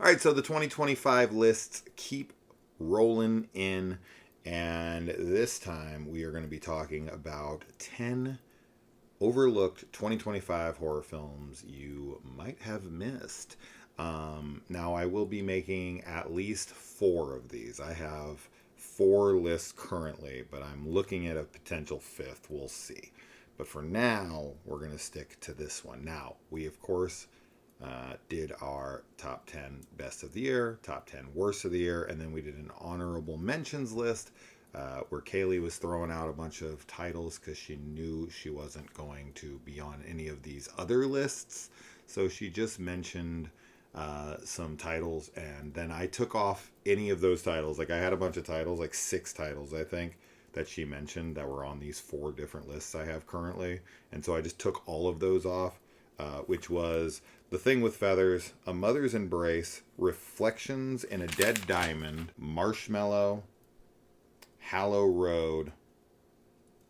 All right, so the 2025 lists keep rolling in, and this time we are going to be talking about 10 overlooked 2025 horror films you might have missed. Now, I will be making at least four of these. I have four lists currently, but I'm looking at a potential fifth. We'll see. But for now, we're going to stick to this one. Now, we, of course, did our top 10 best of the year, top 10 worst of the year, and then we did an honorable mentions list where Kaylee was throwing out a bunch of titles because she knew she wasn't going to be on any of these other lists. So she just mentioned some titles, and then I took off any of those titles. Like I had a bunch of titles, like 6 titles, I think, that she mentioned that were on these 4 different lists I have currently. And so I just took all of those off, which was The Thing with Feathers, A Mother's Embrace, Reflections in a Dead Diamond, Marshmallow, Hallow Road,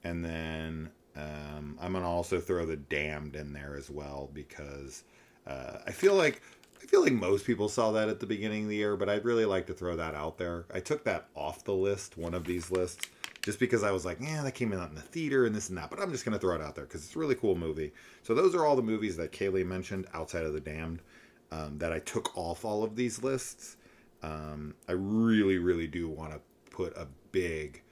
and then I'm gonna also throw The Damned in there as well because I feel like most people saw that at the beginning of the year, but I'd really like to throw that out there. I took that off the list, one of these lists, just because I was like, yeah, that came out in the theater and this and that, but I'm just gonna throw it out there because it's a really cool movie. So those are all the movies that Kaylee mentioned outside of The Damned that I took off all of these lists. I really, really do want to put a big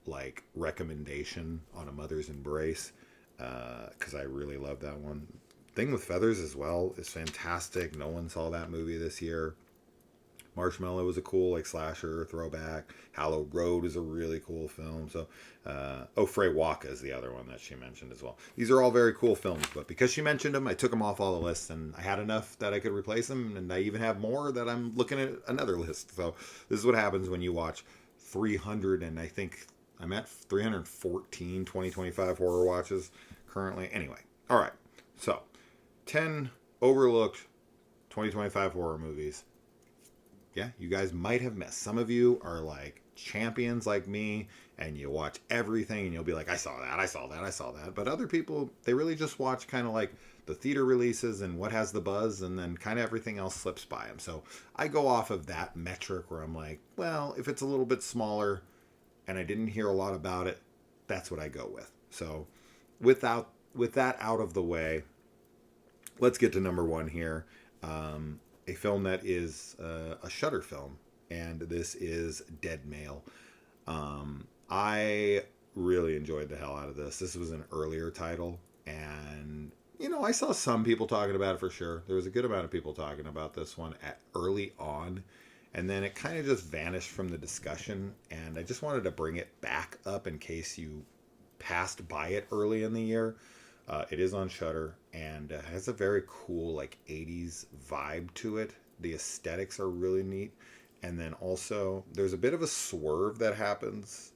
like recommendation on A Mother's Embrace because I really love that one. Thing with Feathers as well is fantastic. No one saw that movie this year. Marshmallow was a cool like slasher throwback. Hallow Road is a really cool film. So, Frey Waka is the other one that she mentioned as well. These are all very cool films, but because she mentioned them, I took them off all the lists, and I had enough that I could replace them, and I even have more that I'm looking at another list. So this is what happens when you watch 300, and I think I'm at 314 2025 horror watches currently. Anyway, all right. So 10 overlooked 2025 horror movies. Yeah, you guys might have missed. Some of you are like champions like me, and you watch everything and you'll be like, I saw that, I saw that, I saw that. But other people, they really just watch kind of like the theater releases and what has the buzz, and then kind of everything else slips by them. So I go off of that metric where I'm like, well, if it's a little bit smaller and I didn't hear a lot about it, that's what I go with. So with that out of the way, let's get to number 1 here. A film that is a Shudder film, and this is Dead Male. I really enjoyed the hell out of this. This was an earlier title, and I saw some people talking about it for sure. There was a good amount of people talking about this one early on, and then it kind of just vanished from the discussion, and I just wanted to bring it back up in case you passed by it early in the year. It is on Shudder, and has a very cool like 80s vibe to it. The aesthetics are really neat, and then also there's a bit of a swerve that happens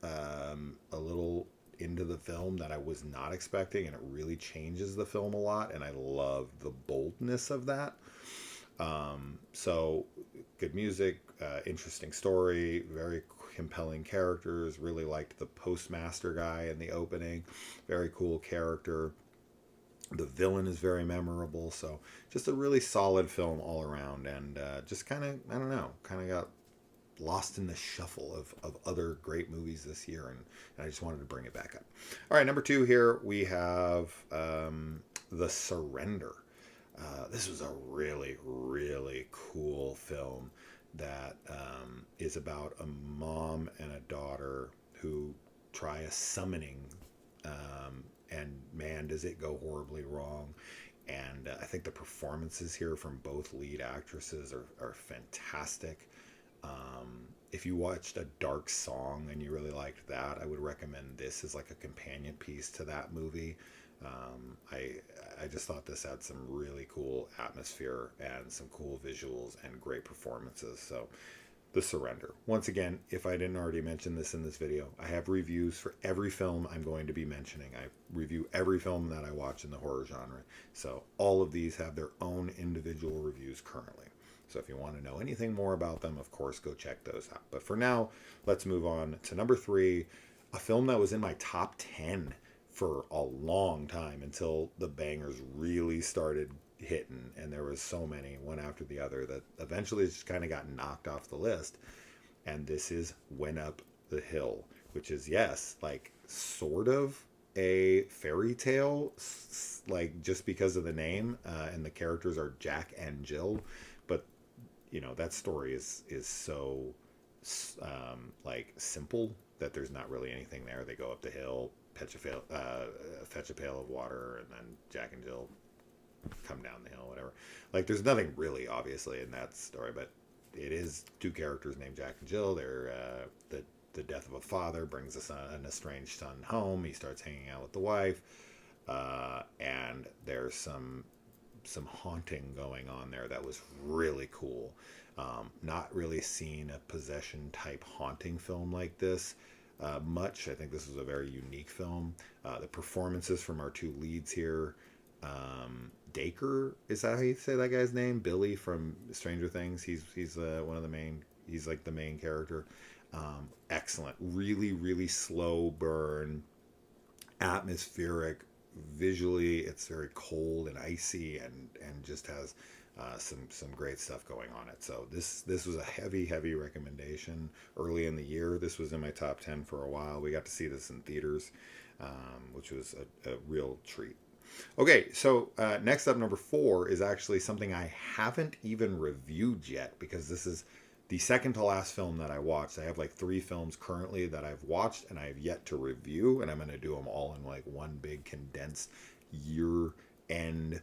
a little into the film that I was not expecting, and it really changes the film a lot, and I love the boldness of that. So good music, interesting story, very compelling characters. Really liked the postmaster guy in the opening. Very cool character. The villain is very memorable. So just a really solid film all around, and just kind of, I don't know, kind of got lost in the shuffle of other great movies this year, and I just wanted to bring it back up. All right, number 2 here we have The Surrender. This was a really, really cool film that is about a mom and a daughter who try a summoning, and man, does it go horribly wrong. And I think the performances here from both lead actresses are fantastic. If you watched A Dark Song and you really liked that, I would recommend this as like a companion piece to that movie. I just thought this had some really cool atmosphere and some cool visuals and great performances. So The Surrender. Once again, if I didn't already mention this in this video, I have reviews for every film I'm going to be mentioning. I review every film that I watch in the horror genre. So all of these have their own individual reviews currently. So if you want to know anything more about them, of course, go check those out. But for now, let's move on to number 3, a film that was in my top 10 for a long time until the bangers really started hitting, and there was so many, one after the other, that eventually just kind of got knocked off the list. And this is Went Up the Hill, which is, yes, like sort of a fairy tale, like just because of the name, and the characters are Jack and Jill, but that story is so like simple that there's not really anything there. They go up the hill, fetch a pail of water, and then Jack and Jill come down the hill, whatever. Like, there's nothing really obviously in that story, but it is two characters named Jack and Jill. They're the death of a father brings an estranged son home. He starts hanging out with the wife, and there's some haunting going on there that was really cool. Not really seen a possession type haunting film like this much. I think this was a very unique film. The performances from our two leads here, Dacre, is that how you say that guy's name? Billy from Stranger Things. He's one of the main. He's like the main character. Excellent. Really, really slow burn. Atmospheric. Visually, it's very cold and icy, and just has some great stuff going on it. So this was a heavy recommendation early in the year. This was in my top 10 for a while. We got to see this in theaters, which was a real treat. Okay, so next up, number 4 is actually something I haven't even reviewed yet, because this is the second to last film that I watched. I have like 3 films currently that I've watched and I have yet to review, and I'm going to do them all in like one big condensed year end,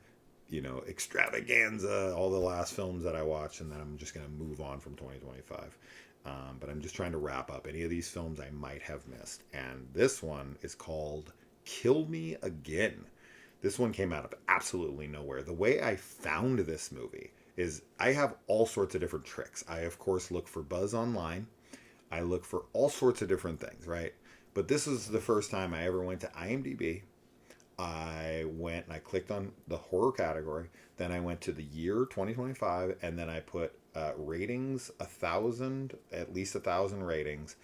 extravaganza, all the last films that I watched, and then I'm just going to move on from 2025. But I'm just trying to wrap up any of these films I might have missed. And this one is called Kill Me Again. This one came out of absolutely nowhere. The way I found this movie is I have all sorts of different tricks. I, of course, look for buzz online. I look for all sorts of different things, right? But this is the first time I ever went to IMDb. I went and I clicked on the horror category. Then I went to the year 2025, and then I put ratings, 1,000, at least 1,000 ratings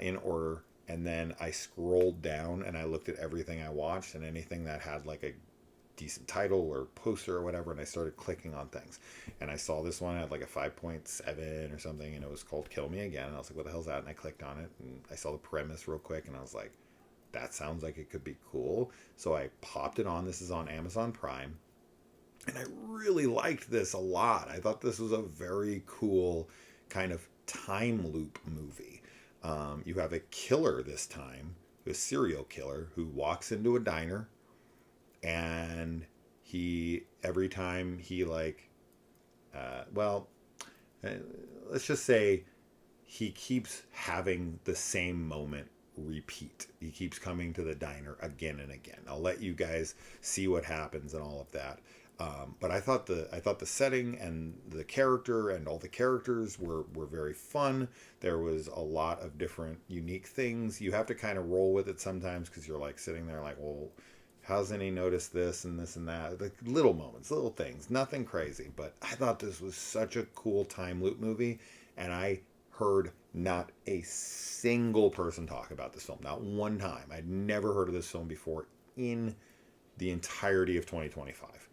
in order. And then I scrolled down and I looked at everything I watched and anything that had like a decent title or poster or whatever, and I started clicking on things, and I saw this one had like a 5.7 or something, and it was called Kill Me Again, and I was like, what the hell's that? And I clicked on it, and I saw the premise real quick, and I was like, that sounds like it could be cool. So I popped it on. This is on Amazon Prime, and I really liked this a lot. I thought this was a very cool kind of time loop movie. You have a killer this time, a serial killer, who walks into a diner, and every time he let's just say he keeps having the same moment repeat. He keeps coming to the diner again and again. I'll let you guys see what happens and all of that. But I thought the setting and the character and all the characters were very fun. There was a lot of different unique things. You have to kind of roll with it sometimes, because you're like sitting there like, well, hasn't he noticed this and this and that? Like little moments, little things, nothing crazy. But I thought this was such a cool time loop movie, and I heard not a single person talk about this film, not one time. I'd never heard of this film before in the entirety of 2025.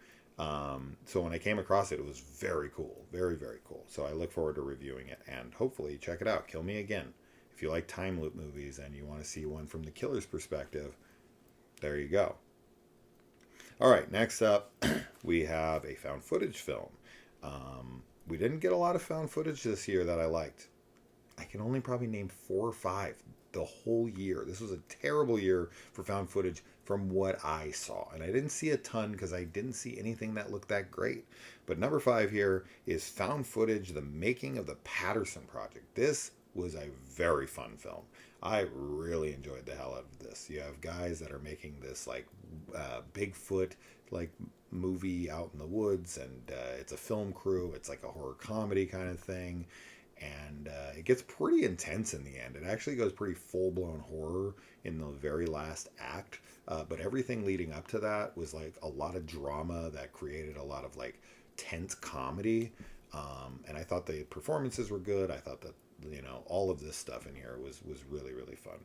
So when I came across it, it was very cool, very, very cool. So I look forward to reviewing it, and hopefully check it out. Kill Me Again. If you like time loop movies and you want to see one from the killer's perspective, there you go. All right, next up, we have a found footage film. We didn't get a lot of found footage this year that I liked. I can only probably name 4 or 5 the whole year. This was a terrible year for found footage from what I saw. And I didn't see a ton because I didn't see anything that looked that great. But number 5 here is found footage, The Making of the Patterson Project. This was a very fun film. I really enjoyed the hell out of this. You have guys that are making this like Bigfoot like movie out in the woods, and it's a film crew. It's like a horror comedy kind of thing, and it gets pretty intense in the end. It actually goes pretty full-blown horror in the very last act, but everything leading up to that was like a lot of drama that created a lot of like tense comedy, and I thought the performances were good. I thought that all of this stuff in here was really, really fun.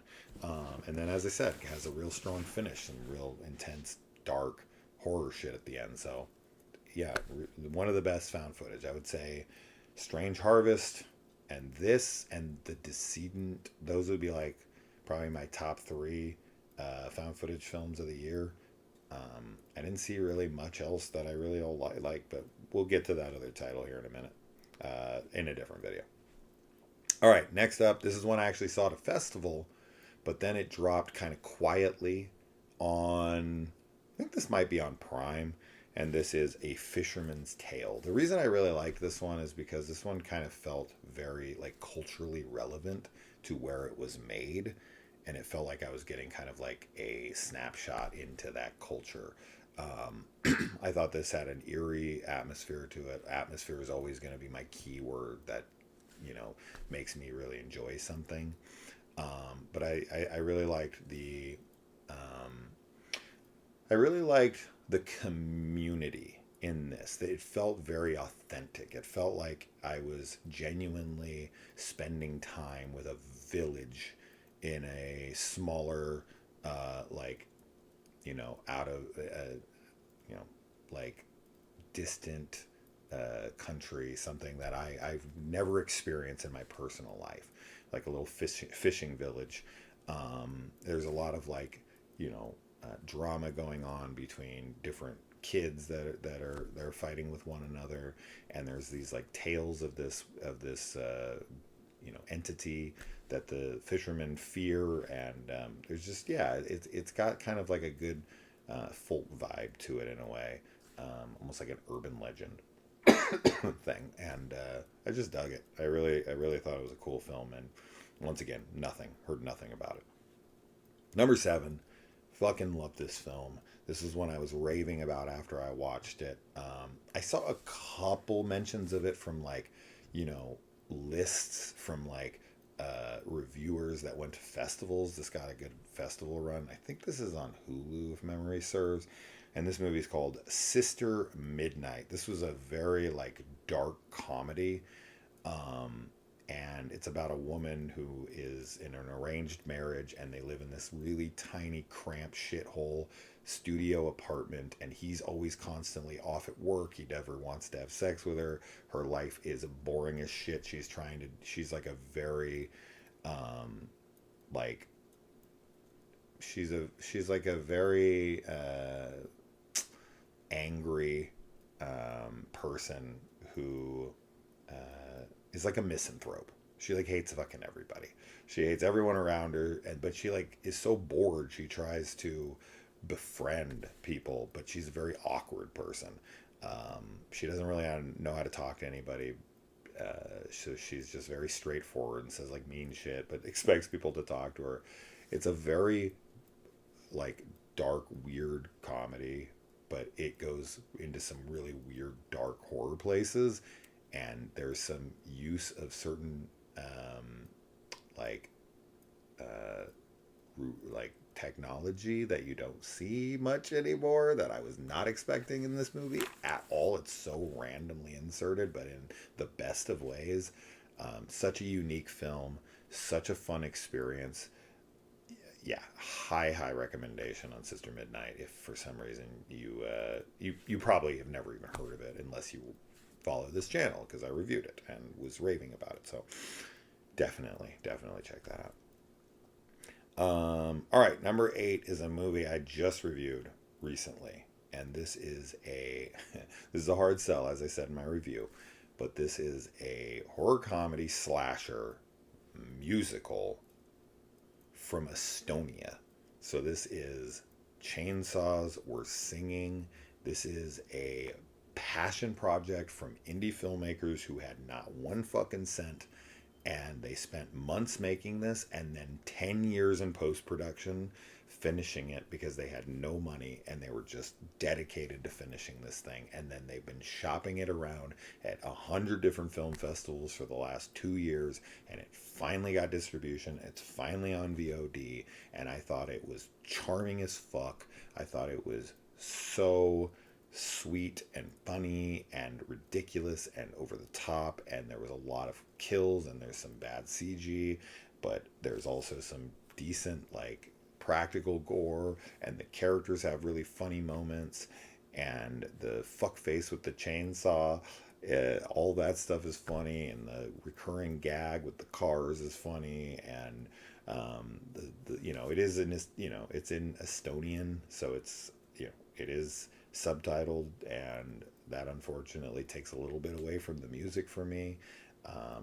And then, as I said, it has a real strong finish and real intense, dark horror shit at the end. So yeah, one of the best found footage. I would say Strange Harvest and this and The Decedent. Those would be like probably my top three found footage films of the year. I didn't see really much else that I really all like, but we'll get to that other title here in a minute in a different video. All right, next up, this is one I actually saw at a festival, but then it dropped kind of quietly on, I think this might be on Prime, and this is A Fisherman's Tale. The reason I really liked this one is because this one kind of felt very like culturally relevant to where it was made, and it felt like I was getting kind of like a snapshot into that culture. Um, I thought this had an eerie atmosphere to it. Atmosphere is always going to be my key word that, you know, makes me really enjoy something. But I really liked um, I really liked the community in this. It felt very authentic. It felt like I was genuinely spending time with a village in a smaller, like, out of, you know, like distant country, something that I've never experienced in my personal life, like a little fishing village. There's a lot of like, drama going on between different kids that are fighting with one another, and there's these like tales of this entity that the fishermen fear, and there's just, yeah, it's got kind of like a good folk vibe to it in a way, almost like an urban legend thing, and I just dug it. I really thought it was a cool film, and once again, heard nothing about it. Number seven, fucking love this film. This is one I was raving about after I watched it. I saw a couple mentions of it from like, you know, lists from like reviewers that went to festivals. This got a good festival run. I think this is on Hulu, if memory serves. And this movie is called Sister Midnight. This was a very like dark comedy. Um, and it's about a woman who is in an arranged marriage, and they live in this really tiny, cramped shithole studio apartment, and he's always constantly off at work. He never wants to have sex with her. Her life is boring as shit. She's like a very, um, like, she's like a very, angry, person who is like a misanthrope. She like hates fucking everybody. She hates everyone around her, and but she like is so bored. She tries to befriend people, but she's a very awkward person. She doesn't really know how to talk to anybody. So she's just very straightforward and says like mean shit, but expects people to talk to her. It's a very like dark, weird comedy, but it goes into some really weird, dark horror places, and there's some use of certain like uh, like technology that you don't see much anymore, that I was not expecting in this movie at all. It's so randomly inserted, but in the best of ways. Such a unique film, such a fun experience. Yeah, high recommendation on Sister Midnight. If for some reason you probably have never even heard of it unless you follow this channel, because I reviewed it and was raving about it. So definitely check that out. All right, number 8 is a movie I just reviewed recently, and this is a this is a hard sell, as I said in my review, but this is a horror comedy slasher musical from Estonia. So this is Chainsaws Were Singing. This is a passion project from indie filmmakers who had not one fucking cent, and they spent months making this and then 10 years in post-production finishing it because they had no money, and they were just dedicated to finishing this thing. And then they've been shopping it around at 100 different film festivals for the last 2 years, and it finally got distribution. It's finally on VOD, and I thought it was charming as fuck. I thought it was so sweet and funny and ridiculous and over the top, and there was a lot of kills, and there's some bad CG, but there's also some decent like practical gore, and the characters have really funny moments. and the fuck face with the chainsaw. All that stuff is funny, and the recurring gag with the cars is funny, and it is in this, it's in Estonian, so it's, it is subtitled, and that unfortunately takes a little bit away from the music for me.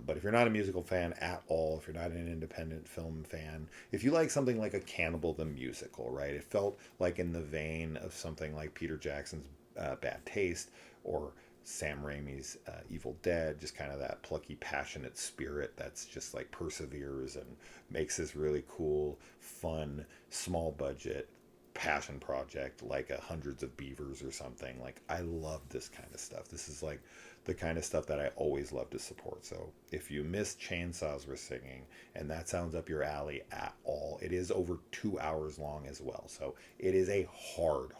But if you're not a musical fan at all, if you're not an independent film fan, if you like something like a Cannibal the Musical, right? It felt like in the vein of something like Peter Jackson's Bad Taste, or Sam Raimi's Evil Dead, just kind of that plucky, passionate spirit that's just like perseveres and makes this really cool, fun, small budget passion project like a Hundreds of Beavers or something. Like, I love this kind of stuff. This is like the kind of stuff that I always love to support. So if you missed Chainsaws Were Singing and that sounds up your alley at all, it is over 2 hours long as well. So it is a hard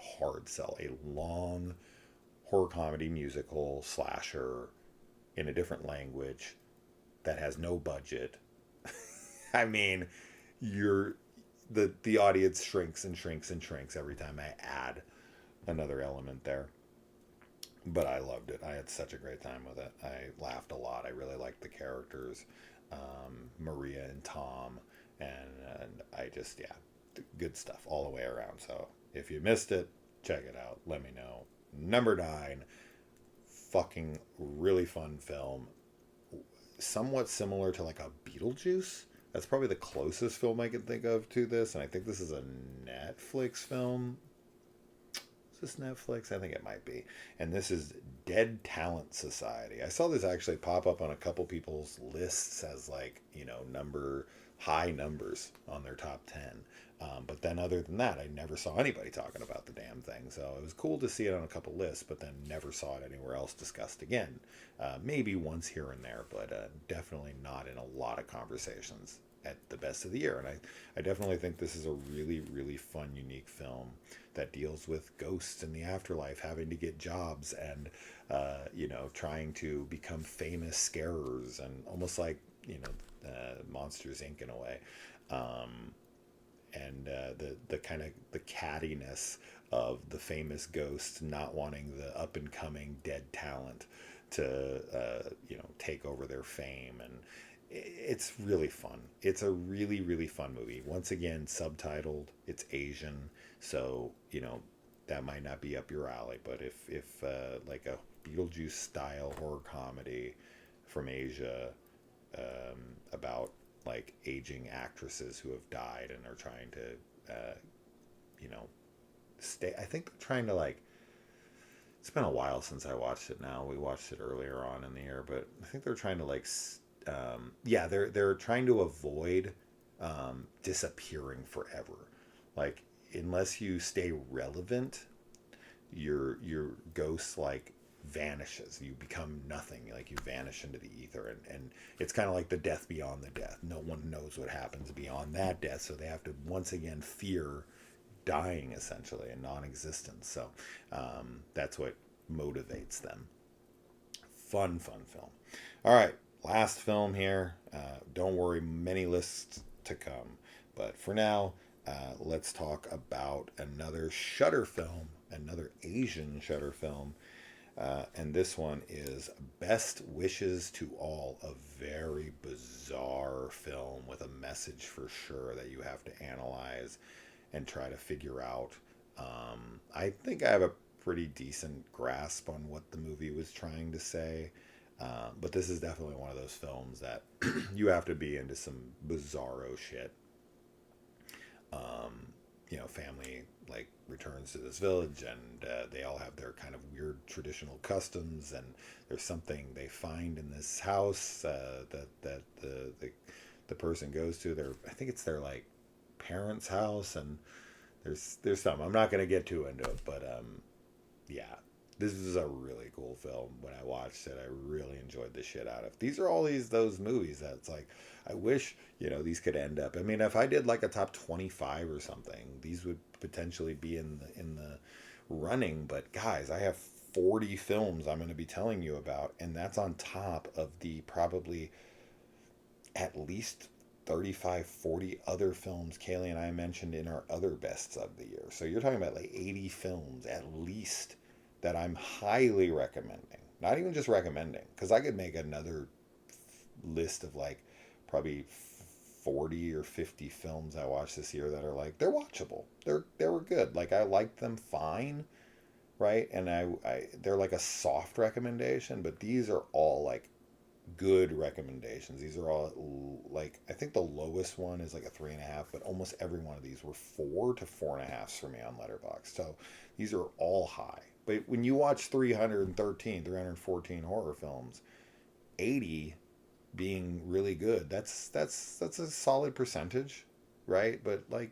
sell. A long horror comedy musical slasher in a different language that has no budget. I mean, you're the audience shrinks and shrinks and shrinks every time I add another element there. But I loved it. I had such a great time with it. I laughed a lot. I really liked the characters, Maria and Tom, and I just, yeah, good stuff all the way around. So if you missed it, check it out. Let me know. Number 9, fucking really fun film, somewhat similar to like a Beetlejuice. That's probably the closest film I can think of to this, and I think this is a Netflix film. Is this Netflix? I think it might be. And this is Dead Talent Society. I saw this actually pop up on a couple people's lists as like, high numbers on their top 10. But then other than that, I never saw anybody talking about the damn thing. So it was cool to see it on a couple lists, but then never saw it anywhere else discussed again. Maybe once here and there, but definitely not in a lot of conversations at the best of the year. And I definitely think this is a really, really fun, unique film that deals with ghosts in the afterlife, having to get jobs, and trying to become famous scarers, and almost like Monsters Inc. in a way. And the kind of the cattiness of the famous ghosts not wanting the up and coming dead talent to take over their fame. And it's really fun. It's a really, really fun movie. Once again, subtitled. It's Asian, so that might not be up your alley. But if like a Beetlejuice style horror comedy from Asia, about like aging actresses who have died and are trying to stay. I think they're trying to like. It's been a while since I watched it now. We watched it earlier on in the year, but I think they're trying to like they're trying to avoid disappearing forever. Like, unless you stay relevant, your ghost like vanishes. You become nothing. Like, you vanish into the ether, and it's kind of like the death beyond the death. No one knows what happens beyond that death, so they have to once again fear dying, essentially, and non-existence. So that's what motivates them. Fun film. All right, last film here. Don't worry, many lists to come. But for now, let's talk about another Shudder film, another Asian Shudder film. And this one is Best Wishes to All, a very bizarre film with a message for sure that you have to analyze and try to figure out. I think I have a pretty decent grasp on what the movie was trying to say. But this is definitely one of those films that you have to be into some bizarro shit. Family like returns to this village, and they all have their kind of weird traditional customs, and there's something they find in this house that the person goes to. I think it's their like parents' house, and there's some. I'm not gonna get too into it, but yeah, this is a really cool film. When I watched it, I really enjoyed the shit out of it. These are all those movies that's like, I wish these could end up. I mean, if I did like a top 25 or something, these would potentially be in the running. But guys, I have 40 films I'm going to be telling you about, and that's on top of the probably at least 35, 40 other films Kaylee and I mentioned in our other bests of the year. So you're talking about like 80 films at least that I'm highly recommending. Not even just recommending, because I could make another list of like probably 40 or 50 films I watched this year that are like they're watchable. They were good. Like I liked them fine, right? And I they're like a soft recommendation, but these are all like good recommendations. These are all like I think the lowest one is like a 3.5, but almost every one of these were 4 to 4.5s for me on Letterboxd. So these are all high. But when you watch 314 horror films, 80 being really good, that's a solid percentage, right? But like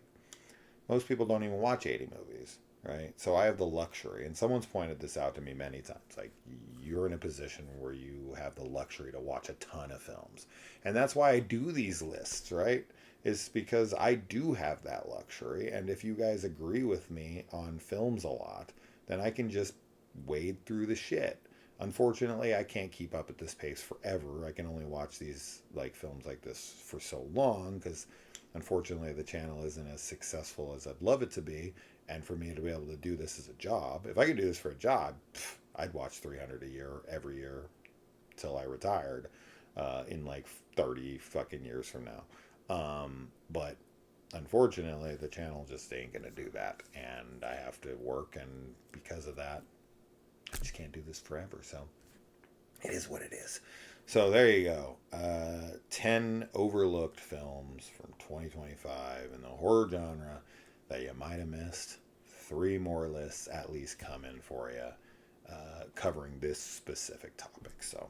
most people don't even watch 80 movies, right? So I have the luxury, and someone's pointed this out to me many times. Like, you're in a position where you have the luxury to watch a ton of films. And that's why I do these lists, right? Is because I do have that luxury. And if you guys agree with me on films a lot, then I can just wade through the shit. Unfortunately, I can't keep up at this pace forever. I can only watch these like films like this for so long because unfortunately the channel isn't as successful as I'd love it to be. And for me to be able to do this as a job, if I could do this for a job, I'd watch 300 a year every year till I retired in like 30 fucking years from now. But unfortunately, the channel just ain't gonna do that, and I have to work, and because of that, I just can't do this forever. So it is what it is. So there you go. 10 overlooked films from 2025 in the horror genre that you might have missed. 3 more lists at least coming for you, covering this specific topic. So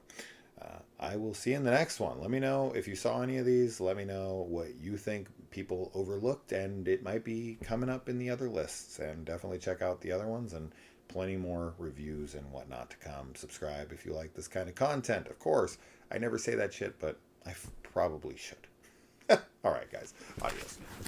I will see you in the next one. Let me know if you saw any of these. Let me know what you think people overlooked, and it might be coming up in the other lists. And definitely check out the other ones, and plenty more reviews and whatnot to come. Subscribe if you like this kind of content. Of course, I never say that shit, but I probably should. All right.